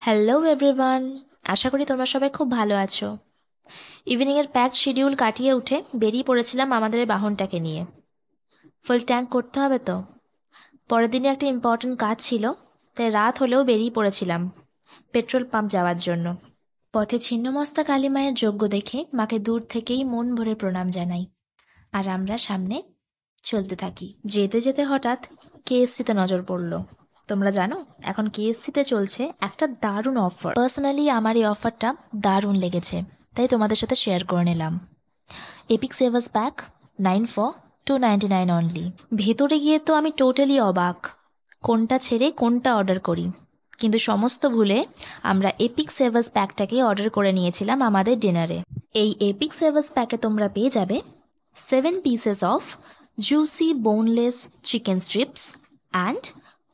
Hello everyone, আশা করি তোমরা সবাই খুব ভালো আছো। ইভিনিংয়ের প্যাকড শিডিউল কাটিয়ে উঠে বেরিয়ে পড়েছিলাম আমাদের এই বাহনটাকে নিয়ে। ফুল ট্যাঙ্ক করতে হবে তো। পরের দিনে একটা ইম্পর্ট্যান্ট কাজ ছিল, তাই রাত হলেও বেরিয়ে পড়েছিলাম পেট্রোল পাম্প যাওয়ার জন্য। পথে ছিন্নমস্তা কালী মায়ের যজ্ঞ দেখে মাকে দূর থেকেই মন ভরে প্রণাম জানাই, আর আমরা সামনে চলতে থাকি। যেতে যেতে হঠাৎ কেএফসিতে নজর পড়লো। তোমরা জানো, এখন কেএফসিতে চলছে একটা দারুণ অফার। পার্সোনালি আমার এই অফারটা দারুণ লেগেছে, তাই তোমাদের সাথে শেয়ার করে নিলাম। Epic সেভার্স pack 9 for 299 only. ভেতরে গিয়ে তো আমি টোটালি অবাক, কোনটা ছেড়ে কোনটা অর্ডার করি। কিন্তু সমস্ত ভুলে আমরা এপিক সেভার্স প্যাকটাকেই অর্ডার করে নিয়েছিলাম আমাদের ডিনারে। এই এপিক সেভার্স প্যাকে তোমরা পেয়ে যাবে 7 pieces of juicy boneless chicken strips and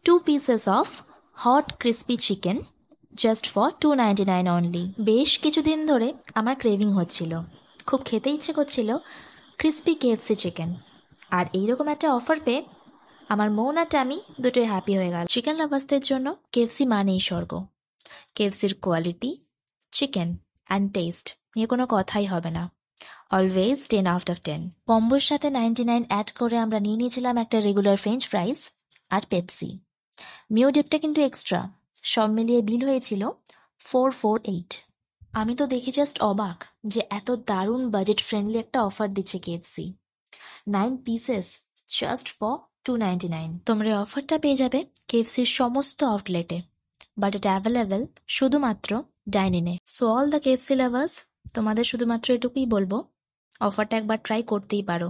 2 pieces of hot crispy chicken just for 299 only. বেশ কিছুদিন ধরে আমার ক্রেভিং হচ্ছিল, খুব খেতে ইচ্ছে করছিল ক্রিস্পি কেএফসি চিকেন। আর এইরকম একটা অফার পেয়ে আমার মন আর টামি দুটোই হ্যাপি হয়ে গেল। চিকেন লাভার্সদের জন্য কেএফসি মানেই স্বর্গ। কেএফসির কোয়ালিটি, চিকেন অ্যান্ড টেস্ট নিয়ে কোনো কথাই হবে না। Always 10 out of 10। কম্বোর সাথে 99 অ্যাড করে আমরা নিয়ে নিয়েছিলাম একটা রেগুলার ফ্রেঞ্চ ফ্রাইস আর পেপসি। মিও ডিপটা কিন্তু এক্সট্রা। সব মিলিয়ে বিল হয়েছিল 448। আমি তো দেখে জাস্ট অবাক যে এত দারুণ বাজেট ফ্রেন্ডলি একটা অফার দিচ্ছে কেএফসি। 9 pieces just for 299। তোমরা এই অফারটা পেয়ে যাবে কেএফসির সমস্ত আউটলেটে, বাট এটা অ্যাভেলেবেল শুধুমাত্র ডাইনিনে। So all the KFC lovers, তোমাদের শুধুমাত্র এটুকুই বলবো, অফারটা একবার ট্রাই করতেই পারো।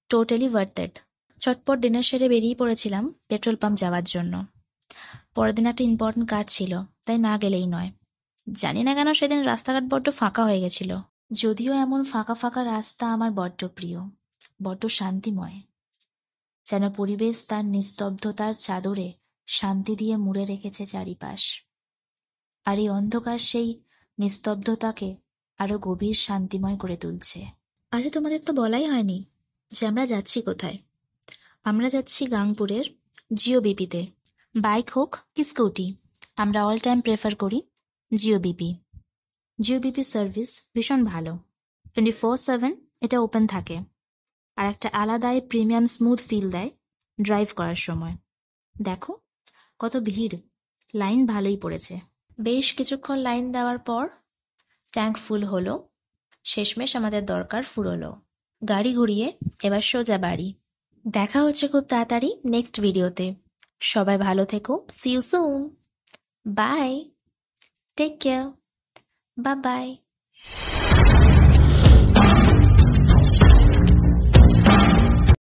Totally worth it. চটপট ডিনার সেরে বেরিয়ে পড়েছিলাম পেট্রোল পাম্প যাওয়ার জন্য। পরের দিন একটা ইম্পর্টেন্ট কাজ ছিল, তাই না গেলেই নয়। জানি না কেন সেদিন রাস্তাঘাট বড্ড ফাঁকা হয়ে গেছিল। যদিও এমন ফাঁকা ফাঁকা রাস্তা আমার বড্ড প্রিয়, বড্ড শান্তিময়। যেন পরিবেশ তার নিস্তব্ধতার চাদরে শান্তি দিয়ে মুড়ে রেখেছে চারিপাশ। আর এই অন্ধকার সেই নিস্তব্ধতাকে আরো গভীর শান্তিময় করে তুলছে। আরে তোমাদের তো বলাই হয়নি যে আমরা যাচ্ছি কোথায়। আমরা যাচ্ছি গাংপুরের জিও বিপিতে। বাইক হোক কি স্কুটি, আমরা অল টাইম প্রেফার করি Jio BP. Jio BP service ভীষণ ভালো। 24/7 এটা ওপেন থাকে, আর একটা আলাদাই প্রিমিয়াম স্মুথ ফিল দেয় ড্রাইভ করার সময়। দেখো কত ভিড়, লাইন ভালোই পড়েছে। বেশ কিছুক্ষণ লাইন দেওয়ার পর ট্যাঙ্ক ফুল হলো। শেষমেশ আমাদের দরকার ফুরোলো। গাড়ি ঘুরিয়ে এবার সোজা বাড়ি। দেখা হচ্ছে খুব তাড়াতাড়ি নেক্সট ভিডিওতে। সবাই ভালো থেকো। See you soon. Bye. Take care. Bye by.